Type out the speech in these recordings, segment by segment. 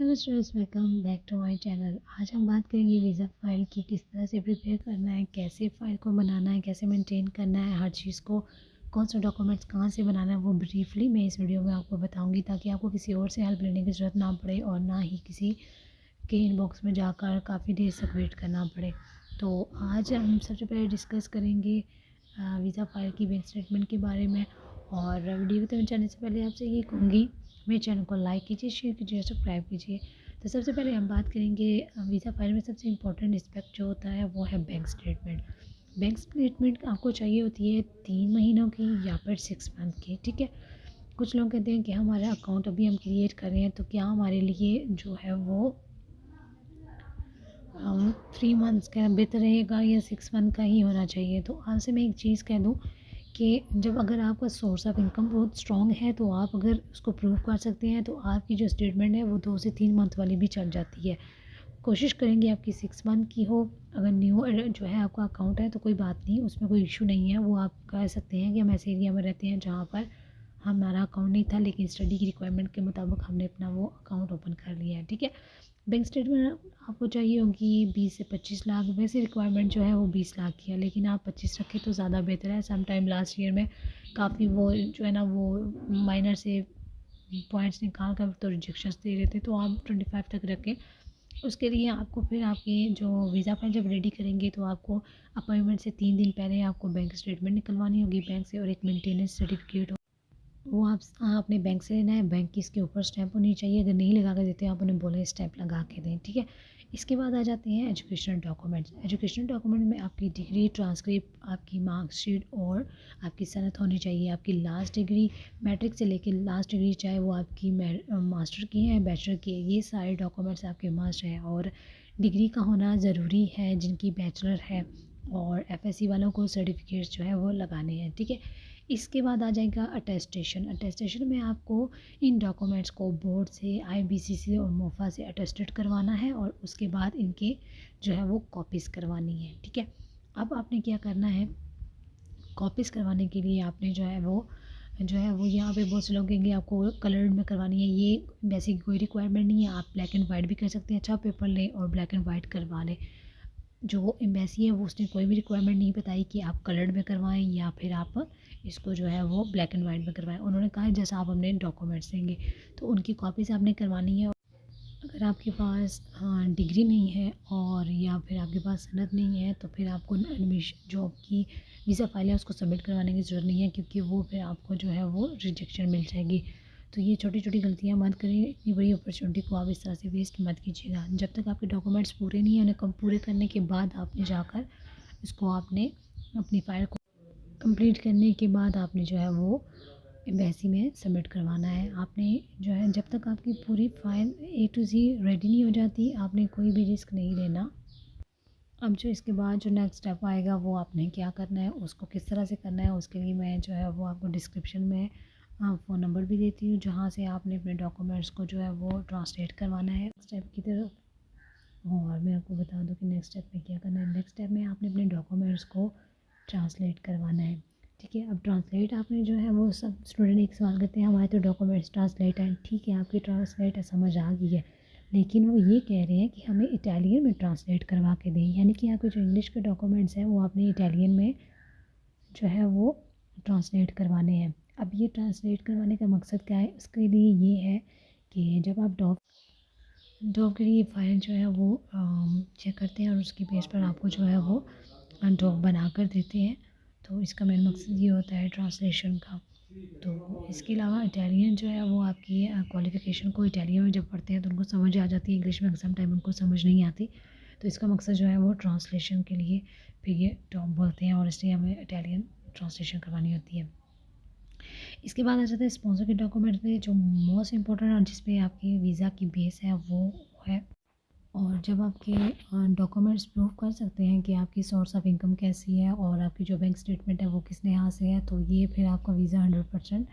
Hello students, welcome back to my channel. आज हम बात करेंगे वीज़ा फ़ाइल की, किस तरह से प्रिपेयर करना है, कैसे फ़ाइल को बनाना है, कैसे मेंटेन करना है, हर चीज़ को कौन सा डॉक्यूमेंट्स कहाँ से बनाना है, वो ब्रीफली मैं इस वीडियो में आपको बताऊंगी, ताकि आपको किसी और से हेल्प लेने की ज़रूरत ना पड़े और ना ही किसी के इनबॉक्स में जाकर काफ़ी देर तक वेट करना पड़े। तो आज हम सबसे पहले डिस्कस करेंगे वीज़ा फ़ाइल की बैंक स्टेटमेंट के बारे में। और वीडियो को जाने से पहले आपसे ये कहूँगी, मेरे चैनल को लाइक कीजिए, शेयर कीजिए और सब्सक्राइब कीजिए। तो सबसे पहले हम बात करेंगे वीज़ा फ़ाइल में सबसे इम्पोर्टेंट एस्पेक्ट जो होता है वो है बैंक स्टेटमेंट। बैंक स्टेटमेंट आपको चाहिए होती है 3 महीनों की या फिर 6 मंथ की, ठीक है। कुछ लोग कहते हैं कि हमारा अकाउंट अभी हम क्रिएट कर रहे हैं, तो क्या हमारे लिए जो है वो 3 मंथ्स का बेहतर रहेगा या 6 मंथ का ही होना चाहिए। तो आपसे मैं एक चीज़ कह दूँ कि जब अगर आपका सोर्स ऑफ इनकम बहुत स्ट्रॉन्ग है, तो आप अगर उसको प्रूव कर सकते हैं, तो आपकी जो स्टेटमेंट है वो 2 से 3 मंथ वाली भी चल जाती है। कोशिश करेंगे आपकी 6 मंथ की हो। अगर न्यू जो है आपका अकाउंट है तो कोई बात नहीं, उसमें कोई इशू नहीं है। वो आप कह सकते हैं कि हम ऐसे एरिया में रहते हैं जहाँ पर हमारा अकाउंट नहीं था, लेकिन स्टडी की रिक्वायरमेंट के मुताबिक हमने अपना वो अकाउंट ओपन कर लिया है, ठीक है। बैंक स्टेटमेंट आपको चाहिए होगी 20 से 25 लाख। वैसे रिक्वायरमेंट जो है वो 20 लाख की है, लेकिन आप 25 रखें तो ज़्यादा बेहतर है। सम टाइम लास्ट ईयर में काफ़ी वो जो है ना वो माइनर से पॉइंट्स निकाल कर तो रिजेक्शंस दे रहे थे, तो आप 25 तक रखें। उसके लिए आपको फिर आपकी जो वीज़ा फाइल जब रेडी करेंगे, तो आपको अपॉइंटमेंट से 3 दिन पहले आपको बैंक स्टेटमेंट निकलवानी होगी बैंक से, और एक मेंटेनेंस सर्टिफिकेट वो आप अपने बैंक से लेना है। बैंक की इसके ऊपर स्टैंप होनी चाहिए। अगर नहीं लगा कर देते आप उन्हें बोलें स्टैंप लगा के दें, ठीक है। इसके बाद आ जाते हैं एजुकेशनल डॉक्यूमेंट्स। एजुकेशनल डॉक्यूमेंट में आपकी डिग्री, ट्रांसक्रिप्ट, आपकी मार्कशीट और आपकी सनद होनी चाहिए। आपकी लास्ट डिग्री, मैट्रिक से लेकर लास्ट डिग्री, चाहे वो आपकी मास्टर की है, बैचलर की है, ये सारे डॉक्यूमेंट्स आपके मस्ट हैं। और डिग्री का होना ज़रूरी है जिनकी बैचलर है, और एफएससी वालों को सर्टिफिकेट्स जो है वो लगाने हैं, ठीक है। इसके बाद आ जाएगा अटेस्टेशन। अटेस्टेशन में आपको इन डॉक्यूमेंट्स को बोर्ड से, आईबीसीसी और मोफा से अटेस्टेड करवाना है, और उसके बाद इनके जो है वो कॉपीज़ करवानी है, ठीक है। अब आपने क्या करना है, कॉपीज़ करवाने के लिए आपने जो है वो यहाँ पे बहुत से लोग कहेंगे आपको कलर्ड में करवानी है। ये वैसे कोई रिक्वायरमेंट नहीं है, आप ब्लैक एंड वाइट भी कर सकते हैं। अच्छा पेपर लें और ब्लैक एंड वाइट करवा लें। जो एम्बेसी है वो उसने कोई भी रिक्वायरमेंट नहीं बताई कि आप कलर्ड में करवाएं या फिर आप इसको जो है वो ब्लैक एंड वाइट में करवाएं। उन्होंने कहा है जैसा आप अपने डॉक्यूमेंट्स देंगे तो उनकी कॉपीज़ आपने करवानी है। अगर आपके पास डिग्री नहीं है और या फिर आपके पास सनद नहीं है, तो फिर आपको एडमिशन जो आपकी वीज़ा फाइल है उसको सबमिट करवाने की ज़रूरत नहीं है, क्योंकि वो फिर आपको जो है वो रिजेक्शन मिल जाएगी। तो ये छोटी छोटी गलतियाँ मत करिए, इतनी बड़ी अपॉर्चुनिटी को आप इस तरह से वेस्ट मत कीजिएगा। जब तक आपके डॉक्यूमेंट्स पूरे नहीं हैं, उन्हें कम पूरे करने के बाद आपने जाकर इसको आपने अपनी फ़ाइल को कंप्लीट करने के बाद आपने जो है वो एम्बेसी में सबमिट करवाना है। आपने जो है जब तक आपकी पूरी file A to Z ready नहीं हो जाती, आपने कोई भी रिस्क नहीं लेना। अब जो इसके बाद जो नेक्स्ट स्टेप आएगा वो आपने क्या करना है, उसको किस तरह से करना है, उसके लिए मैं जो है वो आपको डिस्क्रिप्शन में फ़ोन नंबर भी देती हूँ, जहाँ से आपने अपने डॉक्यूमेंट्स को जो है वो ट्रांसलेट करवाना है स्टेप की तरफ। और मैं आपको बता दूँ कि नेक्स्ट स्टेप में क्या करना है। नेक्स्ट स्टेप में आपने अपने डॉक्यूमेंट्स को ट्रांसलेट करवाना है, ठीक है। अब ट्रांसलेट आपने जो है वो सब स्टूडेंट एक सवाल करते हैं हमारे तो डॉक्यूमेंट्स ट्रांसलेट हैं, ठीक है, आपकी ट्रांसलेट है, समझ आ गई है, लेकिन वो ये कह रहे हैं कि हमें इटालियन में ट्रांसलेट करवा के दें, यानी कि आपके जो इंग्लिश के डॉक्यूमेंट्स हैं वो आपने इटालियन में जो है वो ट्रांसलेट करवाने हैं। अब ये ट्रांसलेट करवाने का मकसद क्या है, उसके लिए ये है कि जब आप डॉग के लिए फ़ाइल जो है वो चेक करते हैं और उसकी बेस पर आपको जो है वो डॉग बना कर देते हैं, तो इसका मेन मकसद ये होता है ट्रांसलेशन का। तो इसके अलावा इटालियन जो है वो आपकी क्वालिफ़िकेशन को इटालियन में जब पढ़ते हैं तो उनको समझ आ जाती है, इंग्लिश में सम टाइम उनको समझ नहीं आती। तो इसका मकसद जो है वो ट्रांसलेशन के लिए फिर ये डॉग बोलते हैं, और इसलिए हमें इटालियन ट्रांसलेशन करवानी होती है। इसके बाद आ जाता है स्पॉन्सर के डॉक्यूमेंट में, जो मोस्ट इंपॉर्टेंट और जिस पे आपकी वीज़ा की बेस है वो है। और जब आपके डॉक्यूमेंट्स प्रूव कर सकते हैं कि आपकी सोर्स ऑफ इनकम कैसी है और आपकी जो बैंक स्टेटमेंट है वो किस लिहाज से है, तो ये फिर आपका वीज़ा 100%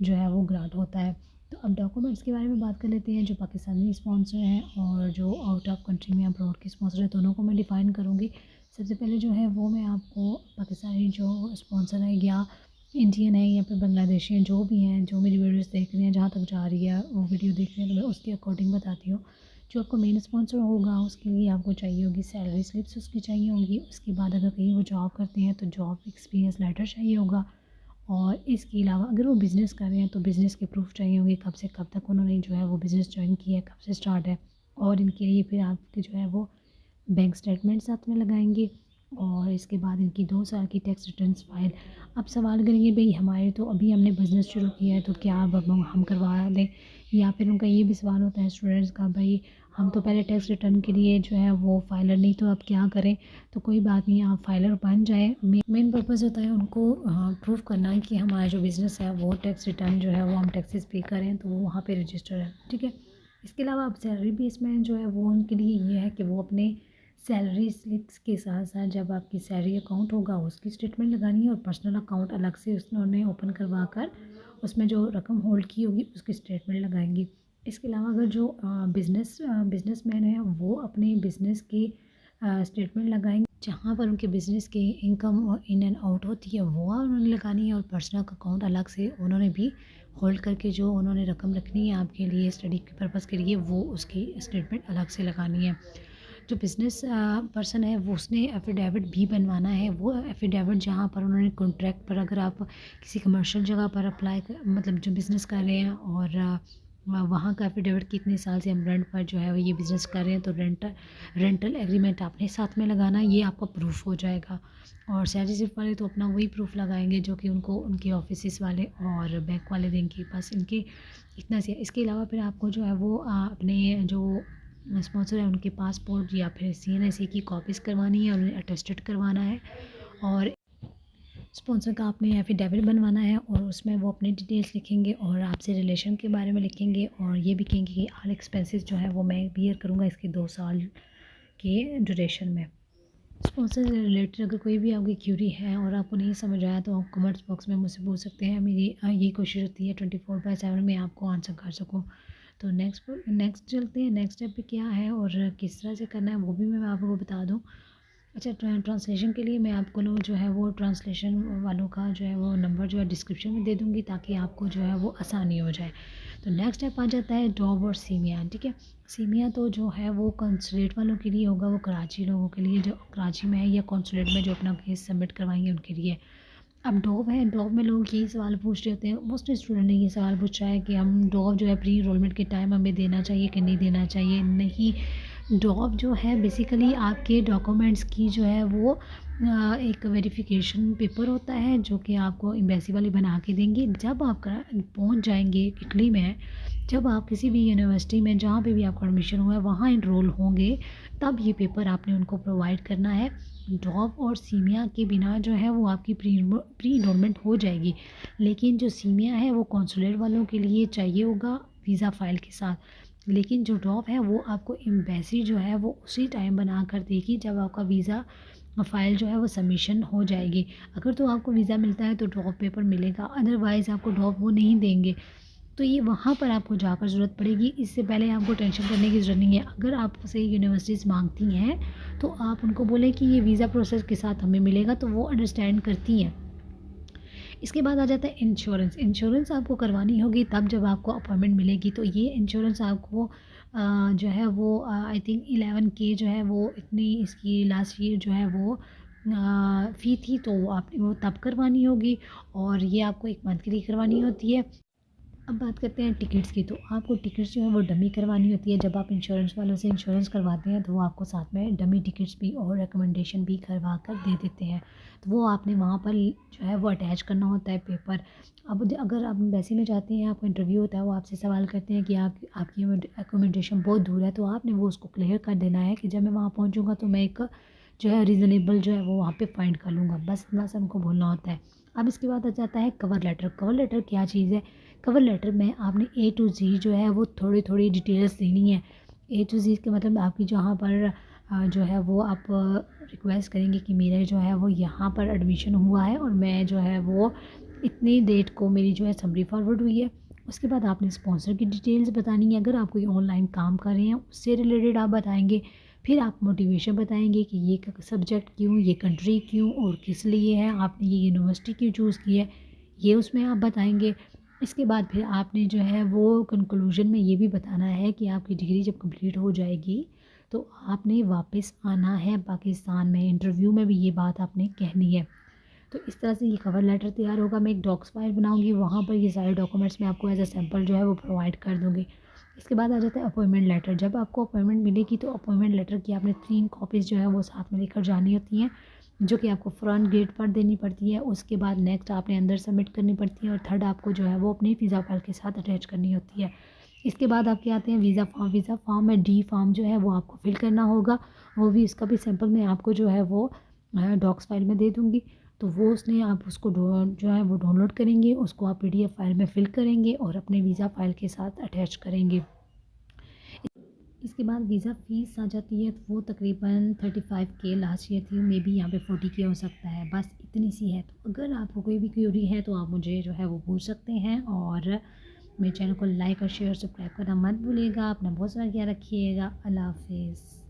जो है वो ग्रांट होता है। तो अब डॉक्यूमेंट्स के बारे में बात कर लेते हैं। जो पाकिस्तानी स्पॉन्सर हैं और जो आउट ऑफ कंट्री में अब्रॉड के स्पॉन्सर हैं, दोनों को मैं डिफ़ाइन करूँगी। सबसे पहले जो है वो मैं आपको पाकिस्तानी जो स्पॉन्सर है या इंडियन है या फिर बांग्लादेशी हैं, जो भी हैं, जो मेरी वीडियोस देख रहे हैं, जहाँ तक जा रही है वो वीडियो देख रहे हैं, तो मैं उसके अकॉर्डिंग बताती हूँ। जो आपको मेन स्पॉन्सर होगा उसके लिए आपको चाहिए होगी सैलरी स्लिप्स, उसकी चाहिए होगी। उसके बाद अगर कहीं वो जॉब करते हैं तो जॉब एक्सपीरियंस लेटर चाहिए होगा। और इसके अलावा अगर वो बिज़नेस कर रहे हैं तो बिज़नेस के प्रूफ चाहिए होंगे, कब से कब तक उन्होंने जो है वो बिज़नेस ज्वाइन किया है, कब से स्टार्ट है। और इनके लिए फिर आपके जो है वो बैंक स्टेटमेंट साथ में लगाएंगे। और इसके बाद इनकी 2 साल की टैक्स रिटर्न्स फाइल। अब सवाल करेंगे भाई हमारे तो अभी हमने बिज़नेस शुरू किया है तो क्या अब हम करवा दें, या फिर उनका ये भी सवाल होता है स्टूडेंट्स का, भाई हम तो पहले टैक्स रिटर्न के लिए जो है वो फाइलर नहीं, तो अब क्या करें। तो कोई बात नहीं, आप फाइलर बन जाए। मेन पर्पज़ होता है उनको प्रूव करना है कि हमारा जो बिज़नेस है वो टैक्स रिटर्न जो है वो हम टैक्सेस पे करें, तो वो वहाँ पे रजिस्टर है, ठीक है। इसके अलावा अब सैलरी भी इसमें जो है वो उनके लिए ये है कि वो अपने सैलरी स्लिप्स के साथ साथ जब आपकी सैलरी अकाउंट होगा उसकी स्टेटमेंट लगानी है, और पर्सनल अकाउंट अलग से उन्होंने ओपन करवा कर उसमें जो रकम होल्ड की होगी उसकी स्टेटमेंट लगाएंगे। इसके अलावा अगर जो बिजनेसमैन है वो अपने बिज़नेस की स्टेटमेंट लगाएंगे, जहाँ पर उनके बिज़नेस की इनकम इन एंड आउट होती है वो उन्होंने लगानी है। और पर्सनल अकाउंट अलग से उन्होंने भी होल्ड करके जो उन्होंने रकम रखनी है आपके लिए स्टडी के पर्पज़ के लिए, वो उसकी स्टेटमेंट अलग से लगानी है। जो बिज़नेस पर्सन है वो उसने एफिडेविट भी बनवाना है। वो एफिडेविट जहाँ पर उन्होंने कॉन्ट्रैक्ट पर, अगर आप किसी कमर्शियल जगह पर अप्लाई मतलब जो बिज़नेस कर रहे हैं और वहाँ का एफिडेविट कितने साल से हम रेंट पर जो है ये बिज़नेस कर रहे हैं, तो रेंटल एग्रीमेंट आपने साथ में लगाना, ये आपका प्रूफ हो जाएगा। और सैलरी स्लिप वाले तो अपना वही प्रूफ लगाएंगे जो कि उनको उनके ऑफिस वाले और बैंक वाले देंगे, बस इनके इतना सी है। इसके अलावा फिर आपको जो है वो अपने जो स्पॉन्सर है उनके पासपोर्ट या फिर CNSE की कॉपीज़ करवानी है और उन्हें अटेस्टेड करवाना है। और स्पॉन्सर का आपने एफिडेविट बनवाना है और उसमें वो अपनी डिटेल्स लिखेंगे और आपसे रिलेशन के बारे में लिखेंगे, और ये भी कहेंगे कि ऑल एक्सपेंसेस जो है वो मैं बियर करूँगा इसके 2 साल के ड्यूरेशन में। स्पॉन्सर से रिलेटेड अगर कोई भी आपकी क्यूरी है और आपको नहीं समझ आया तो आप कमेंट्स बॉक्स में मुझसे पूछ सकते हैं। मेरी यही कोशिश होती है 24/7 में आपको आंसर कर सकूँ। तो नेक्स्ट चलते हैं, नेक्स्ट स्टेप पे क्या है और किस तरह से करना है वो भी मैं आपको बता दूँ। अच्छा, ट्रांसलेशन के लिए मैं आपको लोग जो है वो ट्रांसलेशन वालों का जो है वो नंबर जो है डिस्क्रिप्शन में दे दूँगी, ताकि आपको जो है वो आसानी हो जाए। तो नेक्स्ट स्टेप आ जाता है डॉब और सीमिया, ठीक है। सीमिया तो जो है वो कंसुलेट वालों के लिए होगा, वो कराची लोगों के लिए जो कराची में है, या कंसुलेट में जो अपना केस सबमिट करवाएंगे उनके लिए। अब डॉब है, डॉब में लोग यही सवाल पूछ रहे होते हैं, मोस्टली स्टूडेंट ने ये सवाल पूछा है कि हम डॉब जो है प्री इनरोलमेंट के टाइम हमें देना चाहिए कि नहीं देना चाहिए। नहीं, डॉब जो है बेसिकली आपके डॉक्यूमेंट्स की जो है वो एक वेरिफिकेशन पेपर होता है जो कि आपको एम्बेसी वाले बना के देंगे। जब आप पहुंच जाएंगे इटली में, जब आप किसी भी यूनिवर्सिटी में जहाँ पे भी आपका एडमिशन हुआ है वहाँ इनरोल होंगे, तब ये पेपर आपने उनको प्रोवाइड करना है। डॉब और सीमिया के बिना जो है वो आपकी प्री इनरोलमेंट हो जाएगी, लेकिन जो सीमिया है वो कॉन्सुलेट वालों के लिए चाहिए होगा वीज़ा फ़ाइल के साथ। लेकिन जो डॉब है वो आपको एम्बेसी जो है वो उसी टाइम बना कर देगी जब आपका वीज़ा फ़ाइल जो है वो सबमिशन हो जाएगी। अगर तो आपको वीज़ा मिलता है तो ड्रॉप पेपर मिलेगा, अदरवाइज़ आपको ड्रॉप वो नहीं देंगे। तो ये वहाँ पर आपको जाकर ज़रूरत पड़ेगी, इससे पहले आपको टेंशन करने की ज़रूरत नहीं है। अगर आपसे यूनिवर्सिटीज़ मांगती हैं तो आप उनको बोलें कि ये वीज़ा प्रोसेस के साथ हमें मिलेगा, तो वो अंडरस्टैंड करती हैं। इसके बाद आ जाता है इंश्योरेंस। इंश्योरेंस आपको करवानी होगी तब जब आपको अपॉइंटमेंट मिलेगी। तो ये इंश्योरेंस आपको जो है वो आई थिंक 11K जो है वो इतनी इसकी लास्ट ईयर जो है वो फ़ी थी, तो वो आपने वो तब करवानी होगी, और ये आपको 1 मंथ के लिए करवानी होती है। अब बात करते हैं टिकट्स की। तो आपको टिकट्स जो है वो डमी करवानी होती है। जब आप इंश्योरेंस वालों से इंश्योरेंस करवाते हैं तो वो आपको साथ में डमी टिकट्स भी और रिकमेंडेशन भी करवा कर दे देते हैं। तो वो आपने वहाँ पर जो है वो अटैच करना होता है पेपर। अब अगर आप एम्बेसी में जाते हैं, आपका इंटरव्यू होता है, वो आपसे सवाल करते हैं कि आपकी एकोमोडेशन बहुत दूर है, तो आपने वो उसको क्लियर कर देना है कि जब मैं वहाँ पहुँचूँगा तो मैं एक जो है रीज़नेबल जो है वो वहाँ पे फाइंड कर लूँगा, बस इतना सा उनको बोलना होता है। अब इसके बाद आ जाता है कवर लेटर। कवर लेटर क्या चीज़ है? कवर लेटर में आपने A to Z जो है वो थोड़ी थोड़ी डिटेल्स देनी है। A to Z के मतलब आपकी जहाँ पर जो है वो आप रिक्वेस्ट करेंगे कि मेरा जो है वो यहाँ पर एडमिशन हुआ है और मैं जो है वो इतनी डेट को मेरी जो है समरी फॉरवर्ड हुई है। उसके बाद आपने स्पॉन्सर की डिटेल्स बतानी है। अगर आप कोई ऑनलाइन काम कर रहे हैं उससे रिलेटेड आप बताएंगे। फिर आप मोटिवेशन बताएंगे कि ये सब्जेक्ट क्यों, ये कंट्री क्यों और किस लिए है, आपने ये यूनिवर्सिटी क्यों चूज़ की है, ये उसमें आप बताएँगे। इसके बाद फिर आपने जो है वो कंक्लूज़न में ये भी बताना है कि आपकी डिग्री जब कंप्लीट हो जाएगी, तो आपने वापस आना है पाकिस्तान में, इंटरव्यू में भी ये बात आपने कहनी है। तो इस तरह से ये कवर लेटर तैयार होगा। मैं एक डॉक्स फाइल बनाऊँगी, वहाँ पर ये सारे डॉक्यूमेंट्स मैं आपको एज़ अ सैंपल जो है वो प्रोवाइड कर दूँगी। इसके बाद आ जाता है अपॉइंटमेंट लेटर। जब आपको अपॉइंटमेंट मिलेगी तो अपॉइंटमेंट लेटर की आपने 3 कॉपीज़ जो है वो साथ में लेकर जानी होती हैं, जो कि आपको फ्रंट गेट पर देनी पड़ती है। उसके बाद नेक्स्ट आपने अंदर सबमिट करनी पड़ती है और थर्ड आपको जो है वो अपनी वीज़ा फाइल के साथ अटैच करनी होती है। इसके बाद आपके आते हैं वीज़ा फॉर्म में डी फॉर्म जो है वो आपको फिल करना होगा। वो भी इसका भी सैंपल मैं आपको जो है वो डॉक्स फाइल में दे दूँगी। तो वो उसने आप उसको जो है वो डाउनलोड करेंगे, उसको आप पीडीएफ फाइल में फ़िल करेंगे और अपने वीज़ा फाइल के साथ अटैच करेंगे। इसके बाद वीज़ा फ़ीस आ जाती है, तो वो तकरीबन 35K लास्ट ईयर थी, मे बी यहाँ पे 40K हो सकता है, बस इतनी सी है। तो अगर आपको कोई भी क्वेरी है तो आप मुझे जो है वो पूछ सकते हैं, और मेरे चैनल को लाइक और शेयर सब्सक्राइब करना मत भूलिएगा। अपना बहुत सारा ख्याल रखिएगा। अल्लाह हाफ़िज़।